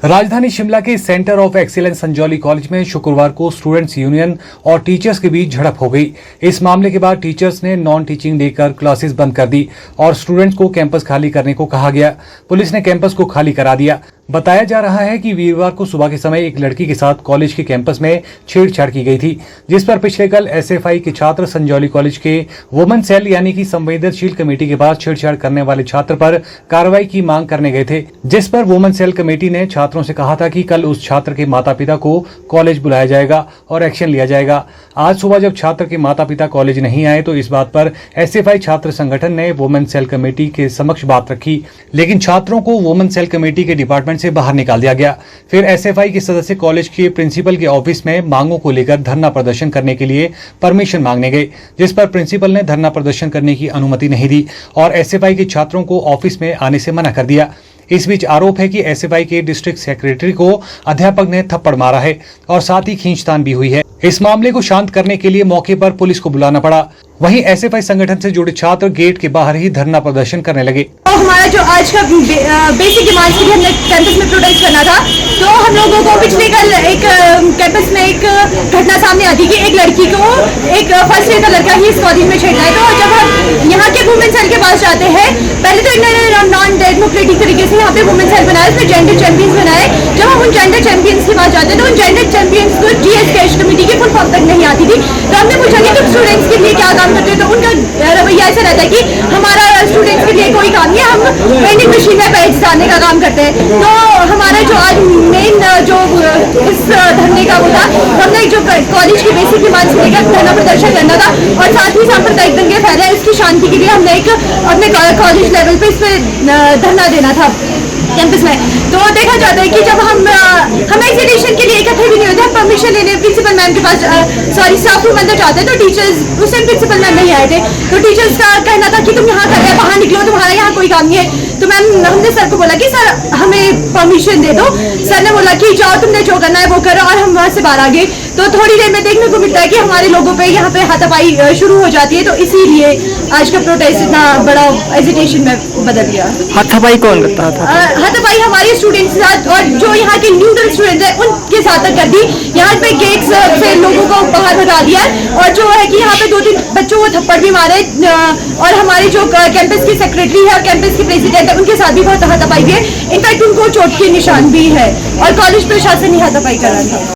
राजधानी शिमला के centre of excellence Sanjauli college में शुक्रवार को स्टूडेंट्स यूनियन और टीचर्स के बीच झड़प हो गई। इस मामले के बाद टीचर्स ने नॉन टीचिंग लेकर क्लासेस बंद कर दी और स्टूडेंट्स को कैंपस खाली करने को कहा गया। पुलिस ने कैंपस को खाली करा दिया। बताया जा रहा है कि वीरवार को सुबह के समय एक लड़की के साथ कॉलेज के कैंपस में छेड़छाड़ की गई थी, जिस पर पिछले कल एसएफआई के छात्र संजौली कॉलेज के वुमेन सेल यानी कि संवेदनशील कमेटी के पास छेड़छाड़ करने वाले छात्र पर कार्रवाई की मांग करने गए थे, जिस पर वुमेन सेल कमेटी ने छात्रों से कहा था कि कल उस छात्र के माता पिता को कॉलेज बुलाया जाएगा और एक्शन लिया जाएगा। आज सुबह जब छात्र के माता पिता कॉलेज नहीं आए तो इस बात पर एसएफआई छात्र संगठन ने वुमेन सेल कमेटी के समक्ष बात रखी, लेकिन छात्रों को वुमेन सेल कमेटी के डिपार्टमेंट से बाहर निकाल दिया गया। फिर एसएफआई के सदस्य कॉलेज के प्रिंसिपल के ऑफिस में मांगों को लेकर धरना प्रदर्शन करने के लिए परमिशन मांगने गए, जिस पर प्रिंसिपल ने धरना प्रदर्शन करने की अनुमति नहीं दी और एसएफआई के छात्रों को ऑफिस में आने से मना कर दिया। इस बीच आरोप है कि एसएफआई के डिस्ट्रिक्ट सेक्रेटरी को अध्यापक ने थप्पड़ मारा है और साथ ही खींचतान भी हुई है। इस मामले को शांत करने के लिए मौके पर पुलिस को बुलाना पड़ा। वहीं एसएफआई संगठन से जुड़े छात्र गेट के बाहर ही धरना प्रदर्शन करने लगे। तो हमारा जो आज का बेसिक डिमांड्स के लिए हमने कैंपस में प्रोटेस्ट करना था, तो हम लोगों को पिछले कल एक कैंपस में एक घटना सामने आती कि एक लड़की को एक फर्स्ट ईयर का लड़का ही इस कॉलेज में छेड़ना है। तो जब हम यहाँ के वुमेन सेल के पास जाते हैं, पहले तो इन्होंने नॉन डेमोक्रेटिक तरीके से यहाँ पे वुमेन सेल बनाया, उसमें जेंडर चैंपियंस बनाए। जब हम उन जेंडर चैंपियंस के पास जाते हैं तो उन जेंडर चैंपियंस को जीएस कमेटी की फुल फॉर्म तक नहीं आती थी। तो हमने पूछा कि तुम स्टूडेंट्स के लिए क्या काम करते हो, तो उनका रवैया ऐसा रहता है कि हमारा स्टूडेंट्स के लिए कोई काम नहीं है, हम वेंडिंग मशीन में पैसे डालने का काम करते हैं। तो हमारा जो आज मेन जो इस धरने का वो था, हमने जो कॉलेज की बेसिक डिमांड्स को लेकर धरना प्रदर्शन करना था और साथ ही सांप्रदायिक दंगे फैले इसकी शांति के लिए हमने एक अपने कॉलेज लेवल पे इस पे धरना देना था कैंपस में। तो देखा जाता है कि जब हम एग्जीबिशन के लिए इकट्ठे भी नहीं होते, हम परमिशन लेने प्रिंसिपल मैम के पास स्टाफ रूम अंदर जाते हैं तो टीचर्स उस टाइम प्रिंसिपल मैम नहीं आए थे। तो टीचर्स का कहना था कि तुम यहाँ कर रहे हो, बाहर निकलो, तुम्हारा यहाँ कोई काम नहीं है। तो मैम हमने सर को बोला कि सर हमें परमिशन दे दो। सर ने बोला कि जाओ तुमने जो करना है वो करो, और हम वहाँ से बाहर आ गए। तो थोड़ी देर में देखने को मिलता है कि हमारे लोगों पे यहाँ पे हाथापाई शुरू हो जाती है। तो इसीलिए आज का प्रोटेस्ट इतना बड़ा एजिटेशन में बदल गया। हाथापाई कौन करता था? हाथापाई हमारे स्टूडेंट्स के साथ और जो यहाँ के न्यूट्रल स्टूडेंट्स हैं उनके साथ कर दी। यहाँ पे गेट्स से लोगों को बाहर भगा दिया और जो है कि यहाँ पे 2-3 बच्चों को थप्पड़ भी मारे और हमारे जो कैंपस के सेक्रेटरी है और कैंपस के प्रेसिडेंट है उनके साथ भी बहुत हाथापाई भी है। इनफैक्ट उनको चोट के निशान भी है और कॉलेज प्रशासन ही हाथापाई कर रहा था।